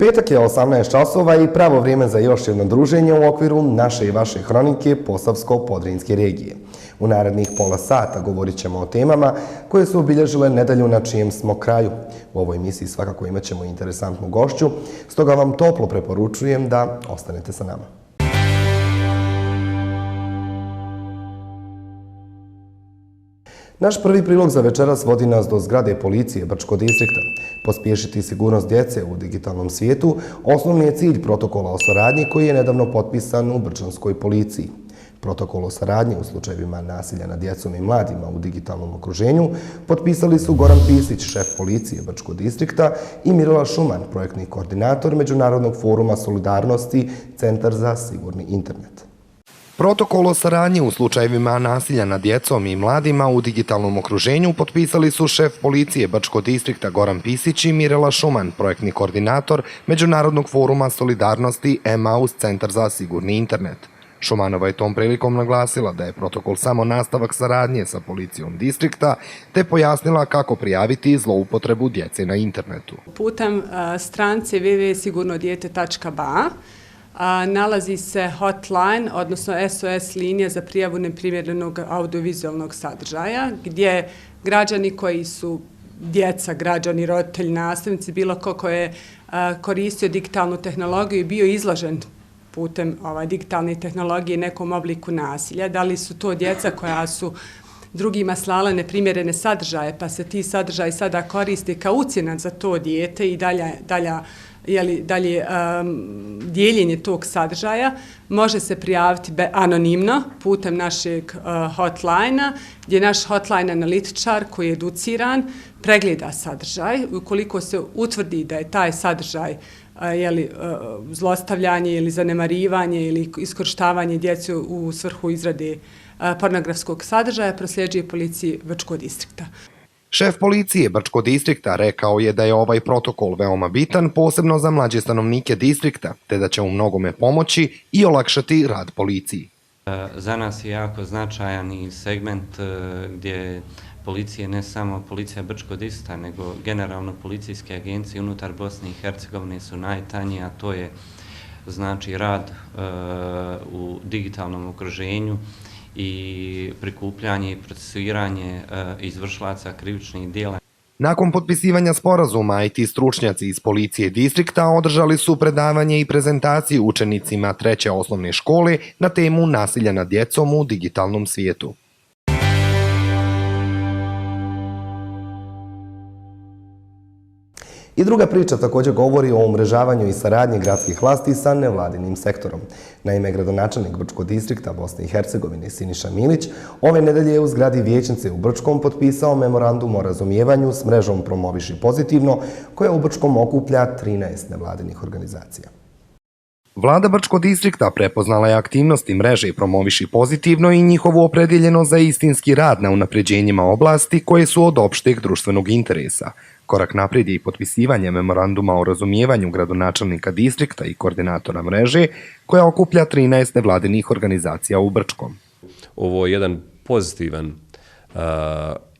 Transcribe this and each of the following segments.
Petak je 18 časova i pravo vrijeme za još jedno druženje u okviru naše i vaše hronike Posavsko-Podrinjske regije. U narednih pola sata govorit ćemo o temama koje su obilježile nedelju na čijem smo kraju. U ovoj emisiji svakako imat ćemo interesantnu gošću, stoga vam toplo preporučujem da ostanete sa nama. Naš prvi prilog za večeras vodi nas do zgrade policije Brčkog distrikta. Pospješiti sigurnost djece u digitalnom svijetu osnovni je cilj protokola o saradnji koji je nedavno potpisan u Brčanskoj policiji. Protokol o saradnji u slučajevima nasilja nad djecom i mladima u digitalnom okruženju potpisali su Goran Pisić, šef policije Brčkog distrikta, i Mirela Šuman, projektni koordinator Međunarodnog foruma solidarnosti Centar za sigurni internet. Protokol o saradnji u slučajevima nasilja nad djecom i mladima u digitalnom okruženju potpisali su šef policije Brčkog distrikta Goran Pisić i Mirela Šuman, projektni koordinator Međunarodnog foruma solidarnosti EMAUS Centar za sigurni internet. Šumanova je tom prilikom naglasila da je protokol samo nastavak saradnje sa policijom distrikta, te pojasnila kako prijaviti zloupotrebu djece na internetu. Putem stranice www.sigurnodijete.ba nalazi se hotline, odnosno SOS linija za prijavu neprimjerenog audiovizualnog sadržaja, gdje građani koji su djeca, građani, roditelji, nastavnici, bilo ko je koristio digitalnu tehnologiju i bio izložen putem digitalne tehnologije nekom obliku nasilja. Da li su to djeca koja su drugima slala neprimjerene sadržaje, pa se ti sadržaji sada koriste kao ucjena za to dijete i dalje dijeljenje tog sadržaja, može se prijaviti anonimno putem našeg hotline-a, gdje naš hotline analitičar koji je educiran pregleda sadržaj. Ukoliko se utvrdi da je taj sadržaj zlostavljanje ili zanemarivanje ili iskorištavanje djece u svrhu izrade pornografskog sadržaja, prosljeđuje policiji Brčkog distrikta. Šef policije Brčkog distrikta rekao je da je ovaj protokol veoma bitan, posebno za mlađe stanovnike distrikta, te da će u mnogome pomoći i olakšati rad policiji. Za nas je jako značajan i segment gdje policije, ne samo policija Brčkog distrikta, nego generalno policijske agencije unutar Bosne i Hercegovine su najtanije, a to je znači rad u digitalnom okruženju i prikupljanje i procesuiranje izvršilaca krivičnih djela. Nakon potpisivanja sporazuma, IT stručnjaci iz policije distrikta održali su predavanje i prezentaciju učenicima 3. osnovne škole na temu nasilja nad djecom u digitalnom svijetu. I druga priča također govori o umrežavanju i saradnji gradskih vlasti sa nevladinim sektorom. Naime, gradonačelnik Brčkog distrikta Bosne i Hercegovine Siniša Milić ove nedelje je u zgradi vijećnice u Brčkom potpisao memorandum o razumijevanju s mrežom Promoviši pozitivno, koja u Brčkom okuplja 13 nevladinih organizacija. Vlada Brčkog distrikta prepoznala je aktivnosti mreže Promoviši pozitivno i njihovu opredjeljenost za istinski rad na unapređenjima oblasti koje su od opšteg društvenog interesa. Korak naprijed je i potpisivanje memoranduma o razumijevanju gradonačelnika distrikta i koordinatora mreže, koja okuplja 13 nevladinih organizacija u Brčkom. Ovo je jedan pozitivan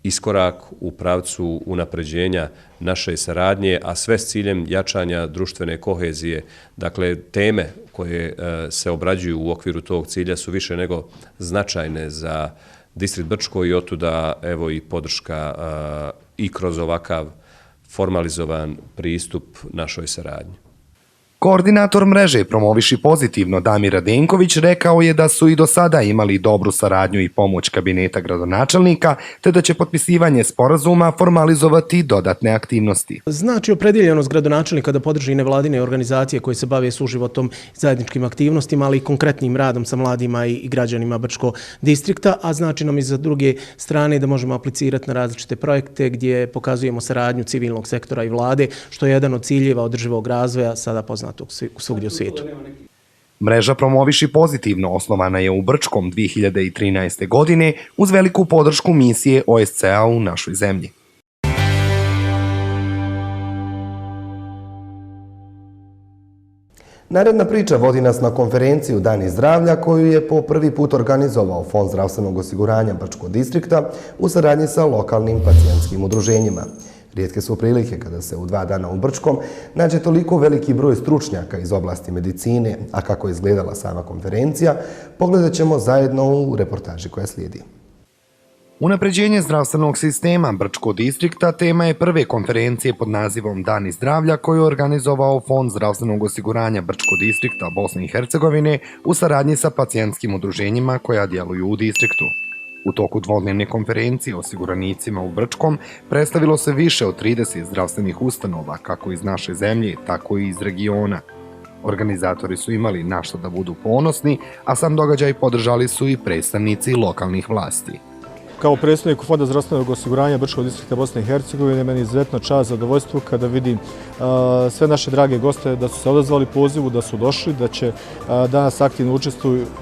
iskorak u pravcu unapređenja naše saradnje, a sve s ciljem jačanja društvene kohezije. Dakle, teme koje se obrađuju u okviru tog cilja su više nego značajne za distrikt Brčko i otuda evo i podrška i kroz ovakav formalizovan pristup našoj saradnji. Koordinator mreže Promoviši pozitivno Damir Radenković rekao je da su i do sada imali dobru saradnju i pomoć kabineta gradonačelnika, te da će potpisivanje sporazuma formalizovati dodatne aktivnosti. Znači opredjeljenost gradonačelnika da podrži nevladine organizacije koje se bave suživotom, zajedničkim aktivnostima, ali i konkretnim radom sa mladima i građanima Brčkog distrikta, a znači nam i za druge strane da možemo aplicirati na različite projekte gdje pokazujemo saradnju civilnog sektora i vlade, što je jedan od ciljeva održivog razvoja sada poznat svugdje u svijetu. Mreža Promoviši pozitivno osnovana je u Brčkom 2013. godine uz veliku podršku misije OSCE-a u našoj zemlji. Naredna priča vodi nas na konferenciju Dani zdravlja koju je po prvi put organizovao Fond zdravstvenog osiguranja Brčkog distrikta u saradnji sa lokalnim pacijentskim udruženjima. Rijetke su prilike kada se u 2 dana u Brčkom nađe toliko veliki broj stručnjaka iz oblasti medicine, a kako je izgledala sama konferencija, pogledat ćemo zajedno u reportaži koja slijedi. Unapređenje zdravstvenog sistema Brčkog distrikta tema je prve konferencije pod nazivom Dani zdravlja koju je organizovao Fond zdravstvenog osiguranja Brčkog distrikta Bosne i Hercegovine u saradnji sa pacijentskim udruženjima koja djeluju u distriktu. U toku dvodnevne konferencije osiguranicima u Brčkom predstavilo se više od 30 zdravstvenih ustanova kako iz naše zemlje, tako i iz regiona. Organizatori su imali na što da budu ponosni, a sam događaj podržali su i predstavnici lokalnih vlasti. Kao predstavnik Fonda zdravstvenog osiguranja Brčkog distrikta Bosne i Hercegovine, meni je izuzetno čast, zadovoljstvo kada vidim sve naše drage goste da su se odazvali pozivu, da su došli, da će danas aktivno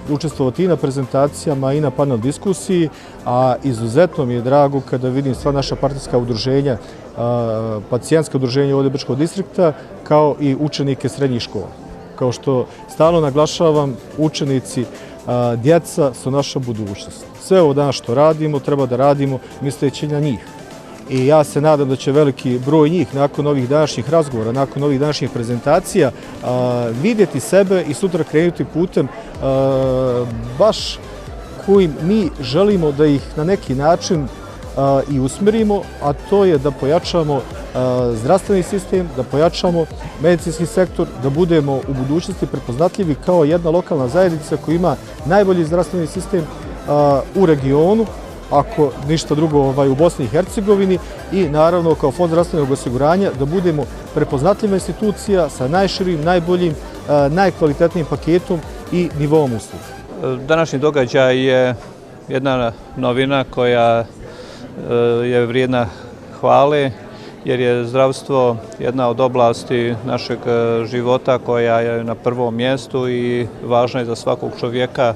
učestvovati i na prezentacijama i na panel diskusiji, a izuzetno mi je drago kada vidim sva naša partijska udruženja, pacijentska udruženja ovdje Brčkog distrikta, kao i učenike srednjih škola. Kao što stalno naglašavam, učenici, djeca su naša budućnost. Sve ovo danas što radimo, treba da radimo misleći na njih. I ja se nadam da će veliki broj njih nakon ovih današnjih razgovora, nakon ovih današnjih prezentacija vidjeti sebe i sutra krenuti putem baš kojim mi želimo da ih na neki način i usmerimo, a to je da pojačamo zdravstveni sistem, da pojačamo medicinski sektor, da budemo u budućnosti prepoznatljivi kao jedna lokalna zajednica koja ima najbolji zdravstveni sistem u regionu, ako ništa drugo u Bosni i Hercegovini, i naravno kao Fond zdravstvenog osiguranja da budemo prepoznatljiva institucija sa najširim, najboljim, najkvalitetnijim paketom i nivoom usluga. Današnji događaj je jedna novina koja je vrijedna hvale, jer je zdravstvo jedna od oblasti našeg života koja je na prvom mjestu i važna je za svakog čovjeka,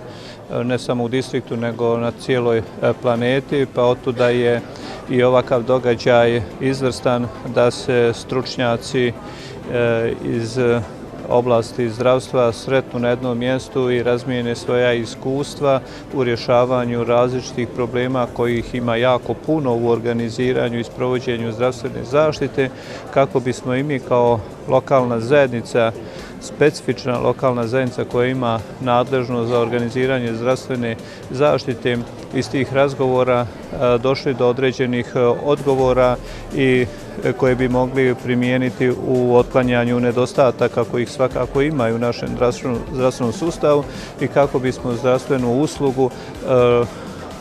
ne samo u distriktu nego na cijeloj planeti, pa otuda je i ovakav događaj izvrstan da se stručnjaci iz oblasti zdravstva sretnu na jednom mjestu i razmijene svoja iskustva u rješavanju različitih problema kojih ima jako puno u organiziranju i sprovođenju zdravstvene zaštite, kako bismo i mi kao lokalna zajednica, specifična lokalna zajednica koja ima nadležnost za organiziranje zdravstvene zaštite, iz tih razgovora došli do određenih odgovora i koje bi mogli primijeniti u otklanjanju nedostataka kojih svakako imaju u našem zdravstvenom sustavu i kako bismo zdravstvenu uslugu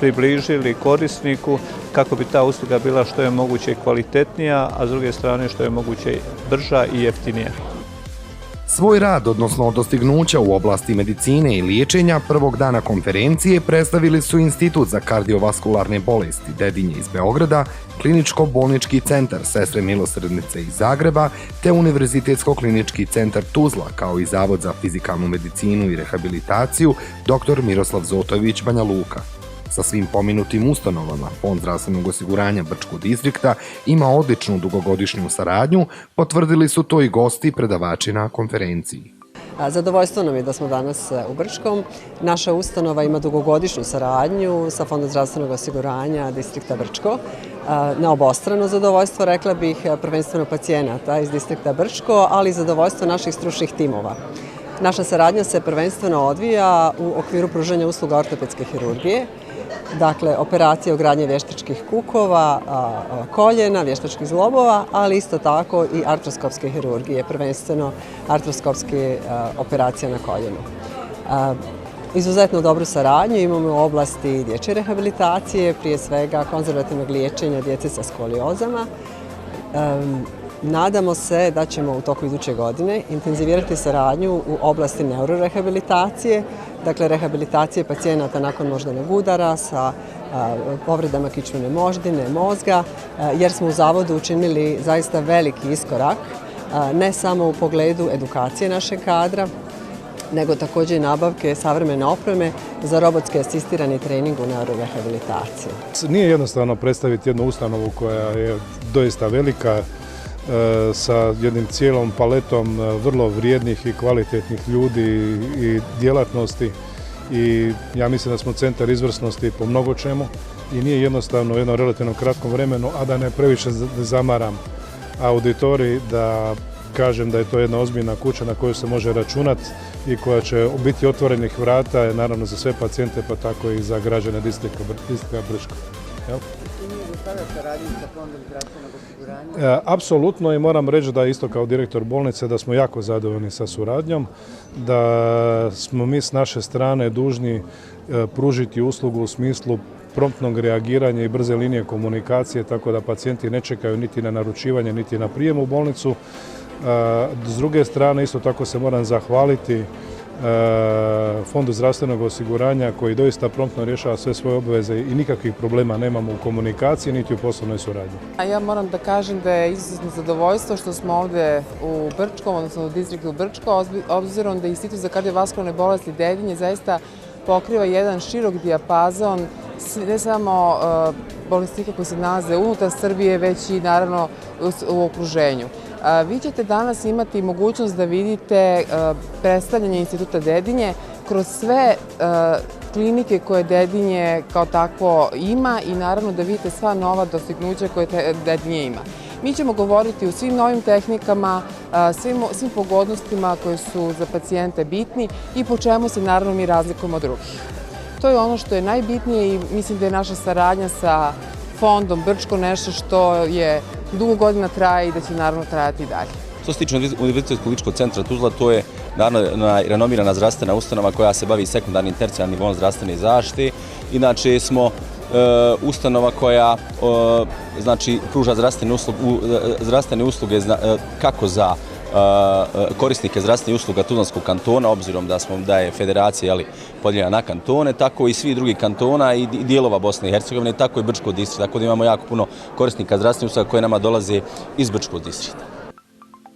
približili korisniku, kako bi ta usluga bila što je moguće kvalitetnija, a s druge strane što je moguće brža i jeftinija. Svoj rad, odnosno dostignuća u oblasti medicine i liječenja, prvog dana konferencije predstavili su Institut za kardiovaskularne bolesti Dedinje iz Beograda, Kliničko-bolnički centar Sestre Milosrdnice iz Zagreba, te Univerzitetsko-klinički centar Tuzla, kao i Zavod za fizikalnu medicinu i rehabilitaciju dr. Miroslav Zotojević Banja Luka. Sa svim pomenutim ustanovama, Fond zdravstvenog osiguranja Brčkog distrikta ima odličnu dugogodišnju saradnju, potvrdili su to i gosti i predavači na konferenciji. Zadovoljstvo nam je da smo danas u Brčkom. Naša ustanova ima dugogodišnju saradnju sa Fondom zdravstvenog osiguranja distrikta Brčko. Na obostrano zadovoljstvo, rekla bih, prvenstveno pacijenata iz distrikta Brčko, ali i zadovoljstvo naših stručnih timova. Naša saradnja se prvenstveno odvija u okviru pružanja usluga ortopedske hirurgije, dakle operacije ugradnje vještačkih kukova, koljena, vještačkih zglobova, ali isto tako i artroskopske hirurgije, prvenstveno artroskopske operacije na koljenu. Izuzetno dobru saradnju imamo u oblasti dječje rehabilitacije, prije svega konzervativnog liječenja djece sa skoliozama. Nadamo se da ćemo u toku iduće godine intenzivirati saradnju u oblasti neurorehabilitacije, dakle rehabilitacije pacijenata nakon moždanog udara sa povredama kičmene moždine, mozga, jer smo u zavodu učinili zaista veliki iskorak, ne samo u pogledu edukacije našeg kadra, nego također i nabavke savremene opreme za robotski asistirani trening u neurorehabilitaciji. Nije jednostavno predstaviti jednu ustanovu koja je doista velika, sa jednim cijelom paletom vrlo vrijednih i kvalitetnih ljudi i djelatnosti, i ja mislim da smo centar izvrsnosti po mnogo čemu i nije jednostavno u jednom relativno kratkom vremenu, a da ne previše zamaram auditorij, da kažem da je to jedna ozbiljna kuća na koju se može računati i koja će biti otvorenih vrata, naravno za sve pacijente, pa tako i za građane distrikta Brčko. Apsolutno, i moram reći da isto kao direktor bolnice da smo jako zadovoljni sa suradnjom, da smo mi s naše strane dužni pružiti uslugu u smislu promptnog reagiranja i brze linije komunikacije, tako da pacijenti ne čekaju niti na naručivanje, niti na prijem u bolnicu. S druge strane, isto tako se moram zahvaliti Fondu zdravstvenog osiguranja koji doista promptno rješava sve svoje obveze i nikakvih problema nemamo u komunikaciji niti u poslovnoj suradnji. Ja moram da kažem da je izuzetno zadovoljstvo što smo ovde u Brčkom, odnosno u distriktu Brčko, obzirom da Institut za kardiovaskularne bolesti Dedinje zaista pokriva jedan širok dijapazon ne samo bolesnika koji se nalaze unutar Srbije, već i naravno u okruženju. Vi ćete danas imati mogućnost da vidite predstavljanje Instituta Dedinje kroz sve klinike koje Dedinje kao takvo ima i naravno da vidite sva nova dostignuća koje Dedinje ima. Mi ćemo govoriti o svim novim tehnikama, svim pogodnostima koje su za pacijente bitni i po čemu se naravno mi razlikujemo od drugih. To je ono što je najbitnije i mislim da je naša saradnja sa Fondom Brčko nešto što je dugo godina traje i da će naravno trajati i dalje. Što se tiče Univerzitetskog kliničkog centra Tuzla, to je naravno renomirana zdravstvena ustanova koja se bavi sekundarnim i tercijarnim nivom zdravstvene zaštite. Inače smo ustanova koja pruža zdravstvene usluge kako za korisnike zdravstvenih usluga Tuzlanskog kantona, obzirom da je federacija podijeljena na kantone, tako i svih drugih kantona i dijelova Bosne i Hercegovine, tako i Brčkog distrikta, tako da imamo jako puno korisnika zdravstvenih usluga koje nama dolaze iz Brčkog distrikta.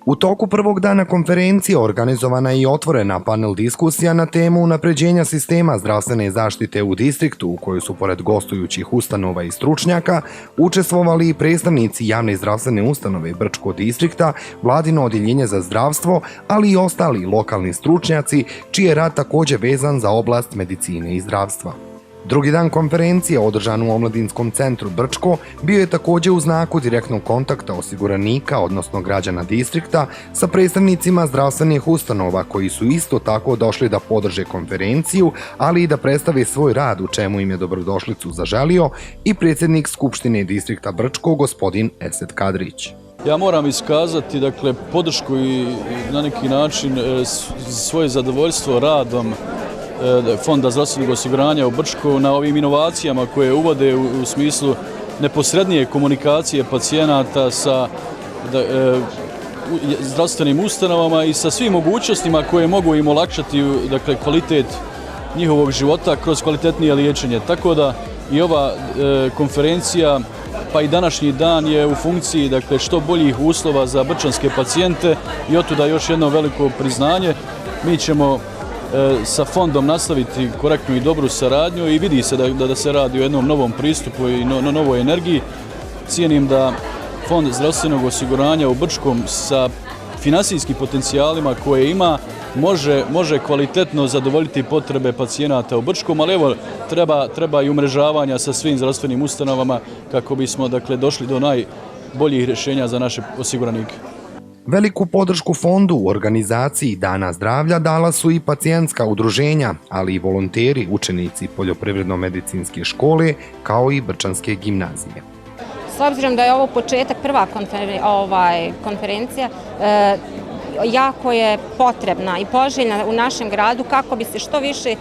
U toku prvog dana konferencije organizovana je i otvorena panel diskusija na temu unapređenja sistema zdravstvene zaštite u distriktu, u kojoj su pored gostujućih ustanova i stručnjaka učestvovali i predstavnici javne zdravstvene ustanove Brčkog distrikta, vladino odjeljenje za zdravstvo, ali i ostali lokalni stručnjaci, čiji je rad također vezan za oblast medicine i zdravstva. Drugi dan konferencije, održan u Omladinskom centru Brčko, bio je također u znaku direktnog kontakta osiguranika, odnosno građana distrikta, sa predstavnicima zdravstvenih ustanova koji su isto tako došli da podrže konferenciju, ali i da predstave svoj rad, u čemu im je dobrodošlicu zaželio i predsjednik Skupštine distrikta Brčko, gospodin Esed Kadrić. Ja moram iskazati podršku i na neki način svoje zadovoljstvo radom Fonda zdravstvenog osiguranja u Brčku na ovim inovacijama koje uvode u smislu neposrednije komunikacije pacijenata sa zdravstvenim ustanovama i sa svim mogućnostima koje mogu im olakšati kvalitet njihovog života kroz kvalitetnije liječenje. Tako da i ova konferencija pa i današnji dan je u funkciji što boljih uslova za brčanske pacijente i otuda još jedno veliko priznanje. Mi ćemo sa fondom nastaviti korektnu i dobru saradnju i vidi se da se radi o jednom novom pristupu i novoj energiji. Cijenim da Fond zdravstvenog osiguranja u Brčkom sa finansijskim potencijalima koje ima može kvalitetno zadovoljiti potrebe pacijenata u Brčkom, ali evo treba i umrežavanja sa svim zdravstvenim ustanovama kako bismo došli do najboljih rješenja za naše osiguranike. Veliku podršku fondu u organizaciji Dana zdravlja dala su i pacijentska udruženja, ali i volonteri, učenici Poljoprivredno-medicinske škole, kao i Brčanske gimnazije. S obzirom da je ovo početak, prva konferencija, jako je potrebna i poželjna u našem gradu kako bi se što više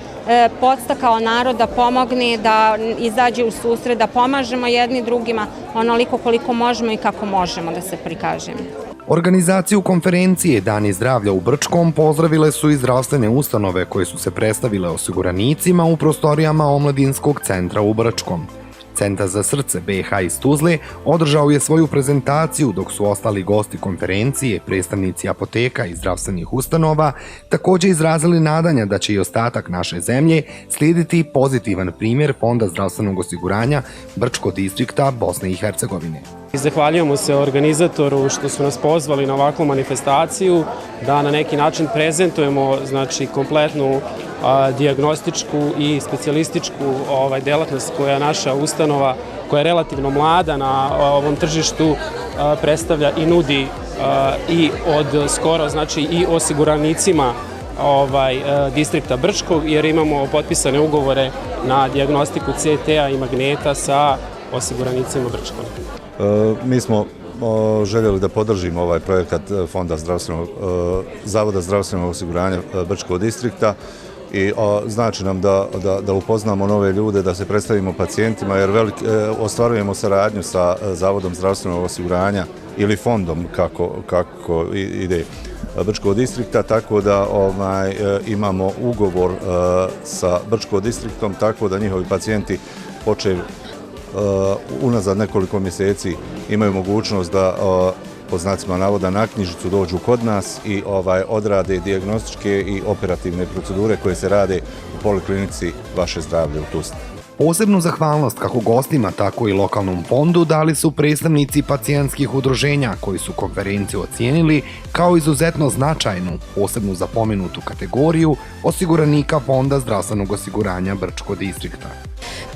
podstakao narod da pomogne, da izađe u susret, da pomažemo jedni drugima onoliko koliko možemo i kako možemo da se prikažemo. Organizaciju konferencije Dani zdravlja u Brčkom pozdravile su i zdravstvene ustanove koje su se predstavile osiguranicima u prostorijama Omladinskog centra u Brčkom. Centar za srce BiH iz Tuzle održao je svoju prezentaciju, dok su ostali gosti konferencije, predstavnici apoteka i zdravstvenih ustanova, također izrazili nadanja da će i ostatak naše zemlje slijediti pozitivan primjer Fonda zdravstvenog osiguranja Brčkog distrikta Bosne i Hercegovine. Zahvaljujemo se organizatoru što su nas pozvali na ovakvu manifestaciju, da na neki način prezentujemo kompletnu dijagnostičku i specijalističku delatnost koja naša ustanova, koja je relativno mlada na ovom tržištu, predstavlja i nudi i od skoro i osiguranicima distrikta Brčkog, jer imamo potpisane ugovore na dijagnostiku CT-a i magneta sa osiguranicima Brčkog. Mi smo željeli da podržimo ovaj projekat Zavoda zdravstvenog osiguranja Brčkog distrikta i znači nam da upoznamo nove ljude, da se predstavimo pacijentima, jer ostvarujemo saradnju sa Zavodom zdravstvenog osiguranja ili fondom kako ide Brčkog distrikta, tako da imamo ugovor sa Brčkog distriktom, tako da njihovi pacijenti počev unazad nekoliko mjeseci imaju mogućnost da po znacima navoda na knjižicu dođu kod nas i odrade dijagnostičke i operativne procedure koje se rade u poliklinici Vaše zdravlje u Tuzli. Posebnu zahvalnost kako gostima, tako i lokalnom fondu dali su predstavnici pacijentskih udruženja koji su konferenciju ocijenili kao izuzetno značajnu, posebnu za pomenutu kategoriju osiguranika Fonda zdravstvenog osiguranja Brčkog distrikta.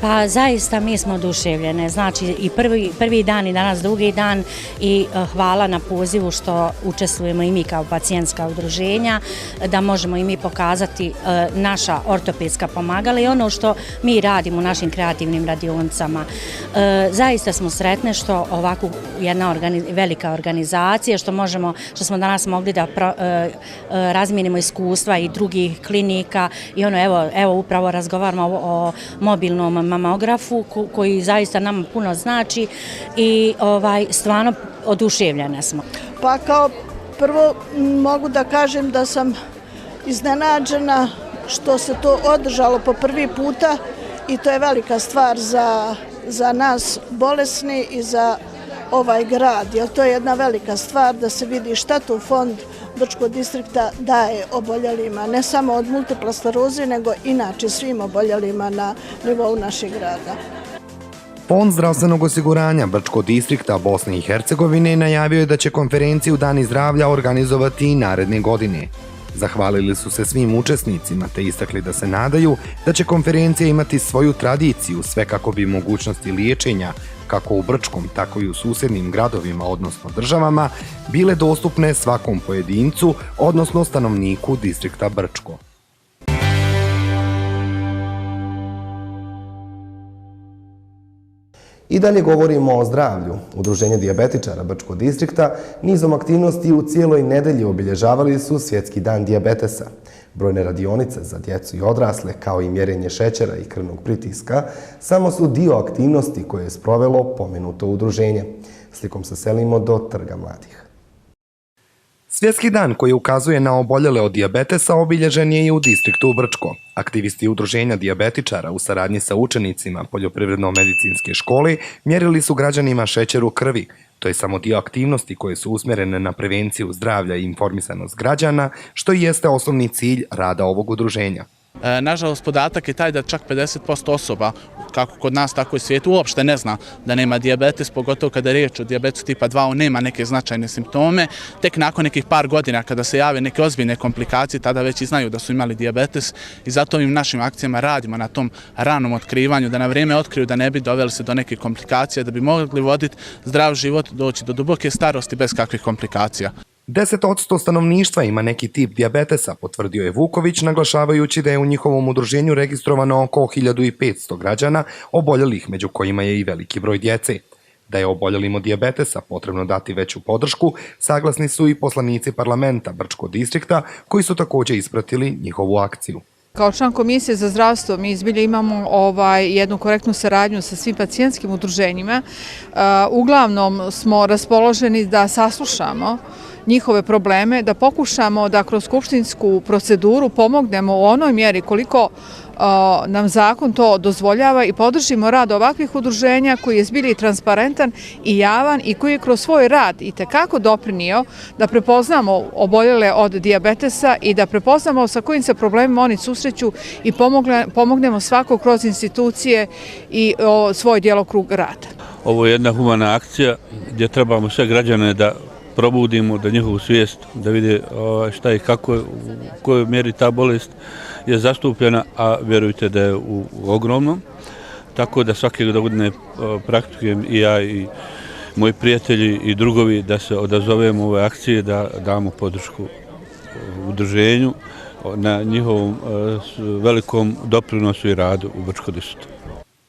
Pa zaista mi smo oduševljene, znači i prvi dan i danas drugi dan i hvala na pozivu što učestvujemo i mi kao pacijentska udruženja, da možemo i mi pokazati naša ortopedska pomagala i ono što mi radimo u našim kreativnim radionicama. Zaista smo sretne što ovako jedna velika organizacija, što smo danas mogli da razmijenimo iskustva i drugih klinika i evo upravo razgovaramo o mobilnom mamografu koji zaista nam puno znači i stvarno oduševljene smo. Pa kao prvo mogu da kažem da sam iznenađena što se to održalo po prvi puta i to je velika stvar za nas bolesni i za ovaj grad, jer to je jedna velika stvar da se vidi šta tu fond Brčkog distrikta daje oboljelima, ne samo od multiple skleroze, nego inače svim oboljelima na nivou našeg grada. Fond zdravstvenog osiguranja Brčkog distrikta Bosne i Hercegovine najavio je da će konferenciju Dani zdravlja organizovati i naredne godine. Zahvalili su se svim učesnicima te istakli da se nadaju da će konferencija imati svoju tradiciju, sve kako bi mogućnosti liječenja, kako u Brčkom, tako i u susjednim gradovima, odnosno državama, bile dostupne svakom pojedincu, odnosno stanovniku distrikta Brčko. I dalje govorimo o zdravlju. Udruženje dijabetičara Brčkog distrikta nizom aktivnosti u cijeloj nedelji obilježavali su Svjetski dan dijabetesa. Brojne radionice za djecu i odrasle, kao i mjerenje šećera i krvnog pritiska, samo su dio aktivnosti koje je sprovelo pomenuto udruženje. Slikom se selimo do Trga mladih. Svjetski dan koji ukazuje na oboljele od dijabetesa obilježen je i u distriktu Brčko. Aktivisti udruženja dijabetičara u saradnji sa učenicima Poljoprivredno-medicinske škole mjerili su građanima šećer u krvi. To je samo dio aktivnosti koje su usmjerene na prevenciju zdravlja i informisanost građana, što i jeste osnovni cilj rada ovog udruženja. Nažalost, podatak je taj da čak 50% osoba, kako kod nas, tako i svijetu, uopšte ne zna da nema dijabetes, pogotovo kada je riječ o dijabetesu tipa 2, on nema neke značajne simptome. Tek nakon nekih par godina, kada se jave neke ozbiljne komplikacije, tada već i znaju da su imali dijabetes i zato ovim našim akcijama radimo na tom ranom otkrivanju, da na vrijeme otkriju da ne bi doveli se do neke komplikacije, da bi mogli voditi zdrav život, doći do duboke starosti bez kakvih komplikacija. 10% stanovništva ima neki tip dijabetesa, potvrdio je Vuković, naglašavajući da je u njihovom udruženju registrovano oko 1500 građana oboljelih, među kojima je i veliki broj djece. Da je oboljelim od dijabetesa potrebno dati veću podršku, saglasni su i poslanici parlamenta Brčkog distrikta, koji su također ispratili njihovu akciju. Kao član Komisije za zdravstvo mi izbilje imamo jednu korektnu saradnju sa svim pacijentskim udruženjima. Uglavnom smo raspoloženi da saslušamo njihove probleme, da pokušamo da kroz skupštinsku proceduru pomognemo u onoj mjeri koliko nam zakon to dozvoljava i podržimo rad ovakvih udruženja koji je zbilja i transparentan i javan i koji je kroz svoj rad i tekako doprinio da prepoznamo oboljele od dijabetesa i da prepoznamo sa kojim se problemima oni susreću i pomognemo svako kroz institucije i svoj djelokrug rada. ovo je jedna humana akcija gdje trebamo sve građane da probudimo, da njihovu svijest, da vide šta i kako je, u kojoj mjeri ta bolest je zastupljena, a vjerujte da je u ogromnom. Tako da svake godine praktikujem i ja i moji prijatelji i drugovi da se odazovemo ove akcije, da damo podršku udruženju na njihovom velikom doprinosu i radu u Brčko distriktu.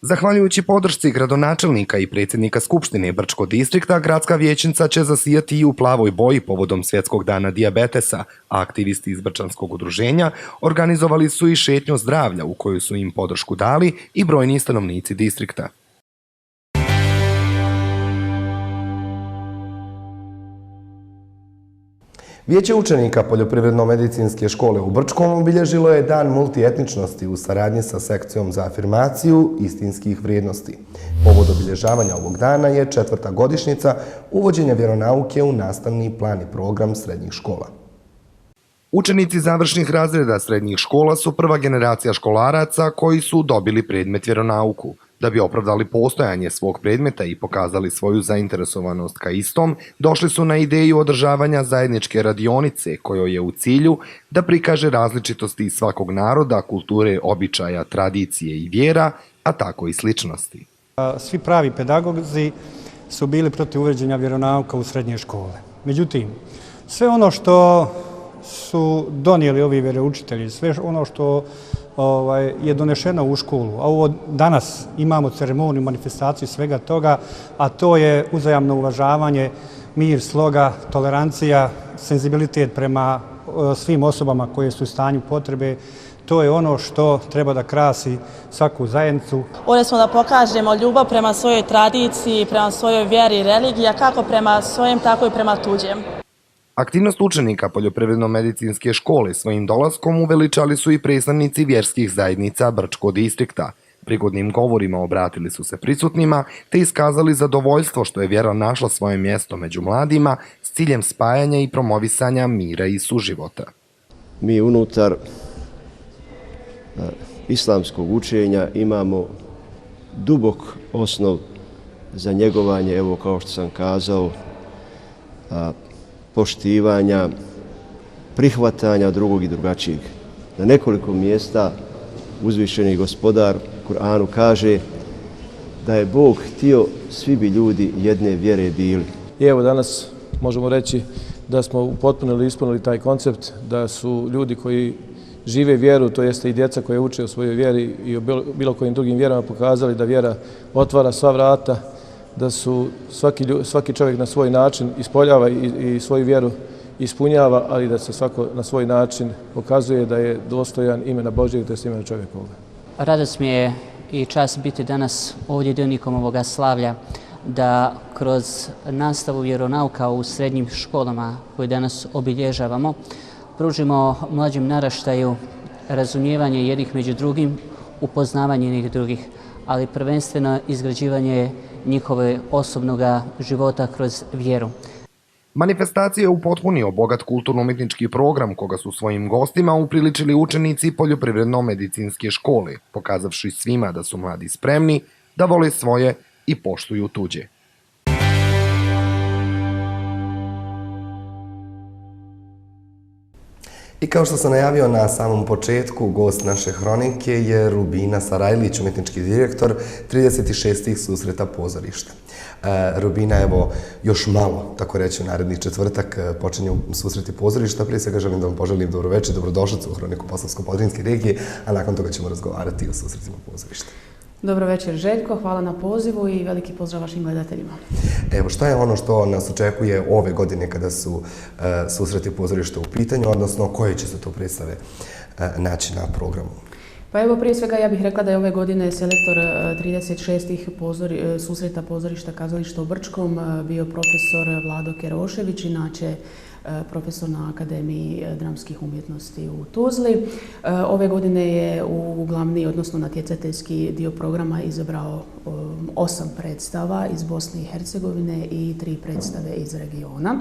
Zahvaljujući podršci gradonačelnika i predsjednika Skupštine Brčkog distrikta, gradska vijećnica će zasijati i u plavoj boji povodom Svjetskog dana dijabetesa, a aktivisti iz Brčanskog udruženja organizovali su i šetnju zdravlja u kojoj su im podršku dali i brojni stanovnici distrikta. Vijeće učenika Poljoprivredno-medicinske škole u Brčkom obilježilo je Dan multietničnosti u saradnji sa sekcijom za afirmaciju istinskih vrijednosti. Povod obilježavanja ovog dana je 4. godišnjica uvođenja vjeronauke u nastavni plan i program srednjih škola. Učenici završnih razreda srednjih škola su prva generacija školaraca koji su dobili predmet vjeronauku. Da bi opravdali postojanje svog predmeta i pokazali svoju zainteresovanost ka istom, došli su na ideju održavanja zajedničke radionice kojoj je u cilju da prikaže različitosti svakog naroda, kulture, običaja, tradicije i vjera, a tako i sličnosti. Svi pravi pedagozi su bili protiv uvođenja vjeronauka u srednje škole. Međutim, sve ono što su donijeli ovi vjeroučitelji, sve ono što je donešeno u školu, a ovo danas imamo ceremoniju, manifestaciju svega toga, a to je uzajamno uvažavanje, mir, sloga, tolerancija, senzibilitet prema svim osobama koje su u stanju potrebe. To je ono što treba da krasi svaku zajednicu. Ovdje smo da pokažemo ljubav prema svojoj tradiciji, prema svojoj vjeri i religiji, a kako prema svojem, tako i prema tuđem. Aktivnost učenika Poljoprivredno-medicinske škole svojim dolaskom uveličali su i predstavnici vjerskih zajednica Brčkog distrikta. Prigodnim govorima obratili su se prisutnima te iskazali zadovoljstvo što je vjera našla svoje mjesto među mladima s ciljem spajanja i promovisanja mira i suživota. Mi unutar islamskog učenja imamo dubok osnov za njegovanje, evo kao što sam kazao, poštivanja, prihvatanja drugog i drugačijeg. Na nekoliko mjesta uzvišeni gospodar u Kur'anu kaže da je Bog htio, svi bi ljudi jedne vjere bili. I evo danas možemo reći da smo upotpunili i ispunili taj koncept, da su ljudi koji žive vjeru, to jeste i djeca koje uče o svojoj vjeri i o bilo kojim drugim vjerama pokazali da vjera otvara sva vrata, da su svaki čovjek na svoj način ispoljava i svoju vjeru ispunjava, ali da se svako na svoj način pokazuje da je dostojan imena Božjeg, to je imena čovjekovoga. Radost mi je i čast biti danas ovdje dionikom ovoga slavlja, da kroz nastavu vjeronauka u srednjim školama koje danas obilježavamo, pružimo mlađim naraštaju razumijevanje jednih među drugim, upoznavanje jednih drugih, ali prvenstveno izgrađivanje njihove osobnog života kroz vjeru. Manifestacija je upotpunio bogat kulturno-umjetnički program koga su svojim gostima upriličili učenici Poljoprivredno-medicinske škole, pokazavši svima da su mladi spremni, da vole svoje i poštuju tuđe. I kao što sam najavio na samom početku, gost naše hronike je Rubina Sarajlić, umjetnički direktor 36. susreta pozorišta. Rubina, evo, još malo, tako reći, u naredni četvrtak počinju susreti pozorišta. Prije svega želim da vam poželim dobroveče, dobrodošlicu u hroniku Posavsko-Podrinjske regije, a nakon toga ćemo razgovarati o susretima pozorišta. Dobro večer Željko, hvala na pozivu i veliki pozdrav vašim gledateljima. Evo, što je ono što nas očekuje ove godine kada su susreti pozorišta u pitanju, odnosno koje će se to predstave naći na programu? Pa evo, prije svega ja bih rekla da je ove godine selektor 36. susreta pozorišta kazališta u Brčkom bio profesor Vlado Kerošević, inače profesor na Akademiji dramskih umjetnosti u Tuzli. Ove godine je u glavni, odnosno natjecateljski dio programa izabrao 8 predstava iz Bosne i Hercegovine i 3 predstave iz regiona.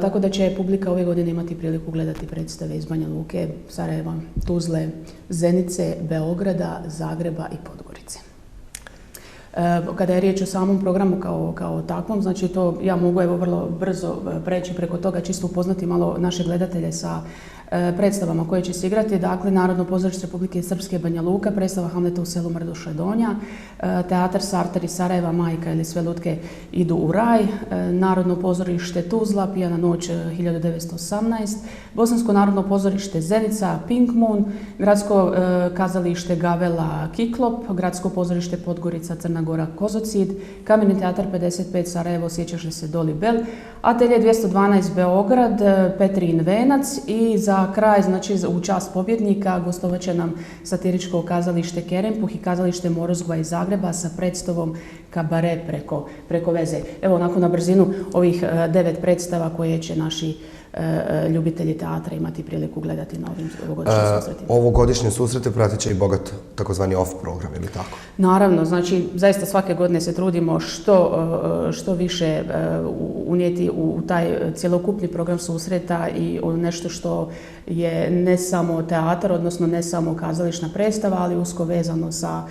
Tako da će publika ove godine imati priliku gledati predstave iz Banja Luke, Sarajeva, Tuzle, Zenice, Beograda, Zagreba i Podgorice. Kada je riječ o samom programu kao takvom, znači to ja mogu vrlo brzo preći preko toga, čisto upoznati malo naše gledatelje sa predstavama koje će se igrati. Dakle, Narodno pozorište Republike Srpske Banja Luka, predstava Hamleta u selu Mrduša Donja, teatar Sartar iz Sarajeva, Majka ili Sve lutke idu u raj, Narodno pozorište Tuzla, Pijana noć 1918, Bosansko narodno pozorište Zenica, Pink Moon, Gradsko kazalište Gavela Kiklop, Gradsko pozorište Podgorica Crna Gora Kozocid, Kameni teatar 55 Sarajevo, Sjećaš li se Doli Bel, Atelje 212 Beograd, Petrin Venac i za kraj, znači u čast pobjednika, gostovat će nam satiričko kazalište Kerempuh i kazalište Morozgva iz Zagreba sa predstavom Kabare preko veze. Evo onako na brzinu ovih 9 predstava koje će naši ljubitelji teatra imati priliku gledati na ovim ovogodišnjim susretima. Ovogodišnje susrete pratit će i bogat takozvani off program, ili tako? Naravno, znači zaista svake godine se trudimo što više unijeti u taj cjelokupni program susreta i nešto što je ne samo teatar, odnosno ne samo kazališna predstava, ali usko vezano sa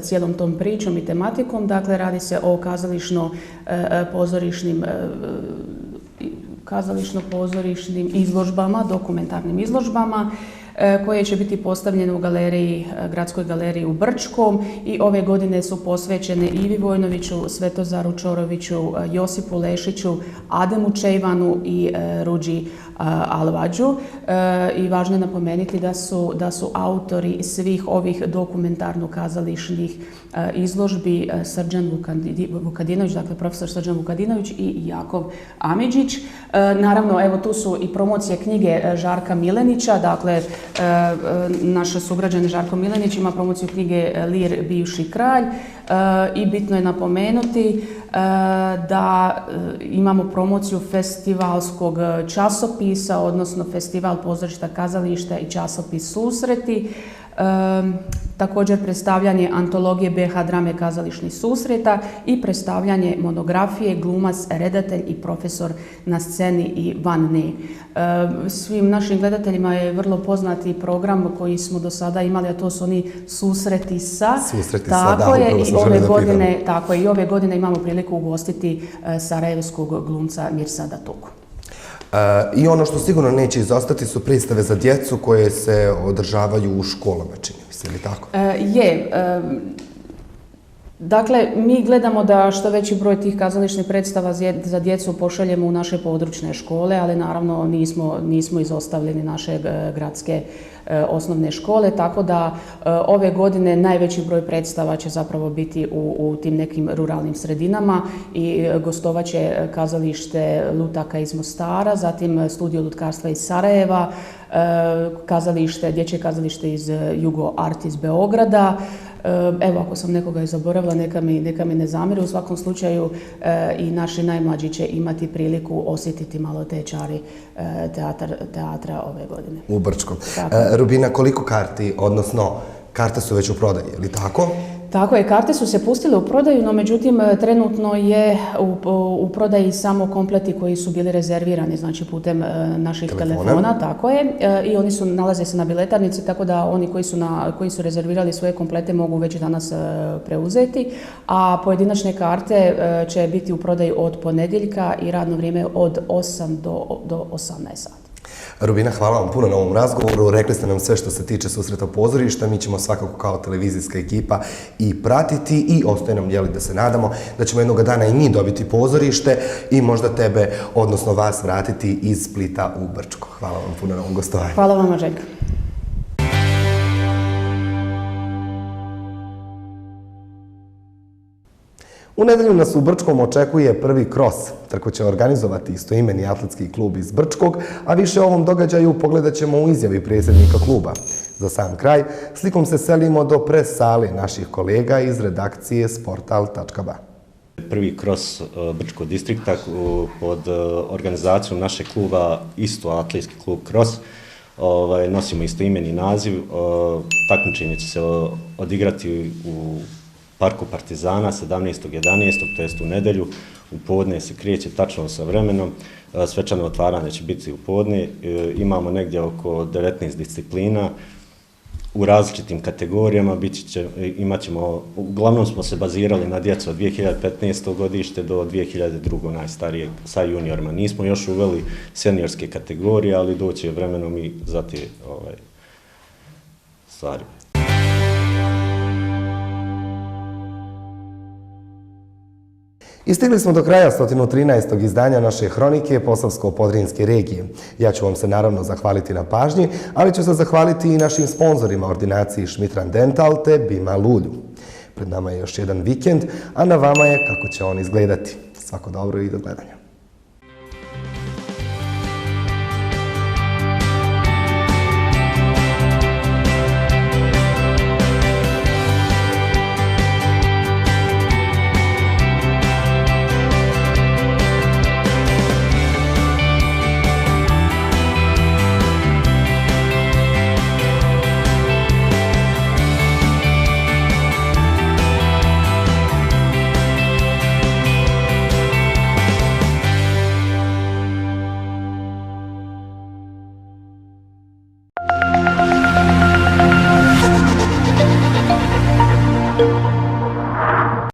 cijelom tom pričom i tematikom. Dakle, radi se o kazališno-pozorišnim izložbama, dokumentarnim izložbama koje će biti postavljene u Gradskoj galeriji u Brčkom i ove godine su posvećene Ivi Vojnoviću, Svetozaru Čoroviću, Josipu Lešiću, Ademu Čejvanu i Ruđi Alvađu. I važno je napomenuti da su autori svih ovih dokumentarno-kazališnih izložbi Srđan Vukadinović, dakle profesor Srđan Vukadinović i Jakov Amidžić. Naravno, evo tu su i promocije knjige Žarka Milenića, dakle naš sugrađan Žarko Milenić ima promociju knjige Lir, bivši kralj i bitno je napomenuti da imamo promociju festivalskog časopisa, odnosno festival pozorišta, kazališta i časopis Susreti. Također predstavljanje antologije BH drame kazališnih susreta i predstavljanje monografije Glumac, redatelj i profesor na sceni i van nje. Svim našim gledateljima je vrlo poznati program koji smo do sada imali, a to su oni susreti sa. Tako je, i ove godine imamo priliku ugostiti sarajevskog glumca Mirsada Tuku. I ono što sigurno neće izostati su predstave za djecu koje se održavaju u školama, čini mi se, ili tako? Dakle, mi gledamo da što veći broj tih kazališnih predstava za djecu pošaljemo u naše područne škole, ali naravno nismo izostavljeni naše gradske osnovne škole, tako da ove godine najveći broj predstava će zapravo biti u tim nekim ruralnim sredinama i gostovat će kazalište Lutaka iz Mostara, zatim studio lutkarstva iz Sarajeva, dječje kazalište iz Jugo Art iz Beograda. Evo, ako sam nekoga zaboravila, neka mi ne zamjeri. U svakom slučaju i naši najmlađi će imati priliku osjetiti malo te čari teatra ove godine. U Brčkom. Rubina, koliko karti, odnosno karte su već u prodaji, je li tako? Tako je, karte su se pustile u prodaju, no međutim trenutno je u prodaji samo kompleti koji su bili rezervirani, znači putem naših telefona, tako je, i oni nalaze se na biletarnici, tako da oni koji su rezervirali svoje komplete mogu već danas preuzeti, a pojedinačne karte će biti u prodaji od ponedjeljka i radno vrijeme od 8 do 18 sati. Rubina, hvala vam puno na ovom razgovoru. Rekli ste nam sve što se tiče susreta pozorišta. Mi ćemo svakako kao televizijska ekipa i pratiti i ostaje nam da se nadamo da ćemo jednog dana i mi dobiti pozorište i možda tebe, odnosno vas, vratiti iz Splita u Brčko. Hvala vam puno na ovom gostovanju. Hvala vam, Željka. U nedelju nas u Brčkom očekuje prvi kros. Trku će organizovati istoimeni atletski klub iz Brčkog, a više o ovom događaju pogledat ćemo u izjavi predsjednika kluba. Za sam kraj, slikom se selimo do pres sale naših kolega iz redakcije sportal.ba. Prvi kros Brčkog distrikta pod organizacijom našeg kluba, isto atletski klub Kros. Nosimo istoimeni naziv. Takmičenje će se odigrati u Parku Partizana 17.11. to jest u nedelju. U podne se kreće tačno sa vremenom. Svečano otvaranje će biti u podne. Imamo negdje oko 19 disciplina. u različitim kategorijama, imat ćemo, uglavnom smo se bazirali na djecu od 2015. godište do 2002. najstarijeg sa juniorima. Nismo još uveli seniorske kategorije, ali doći je vremenom i za te stvari. I stigli smo do kraja 113. izdanja naše hronike Posavsko-Podrinjske regije. Ja ću vam se naravno zahvaliti na pažnji, ali ću se zahvaliti i našim sponzorima ordinaciji Šmitran Dental te Bima Lulju. Pred nama je još jedan vikend, a na vama je kako će on izgledati. Svako dobro i do gledanja.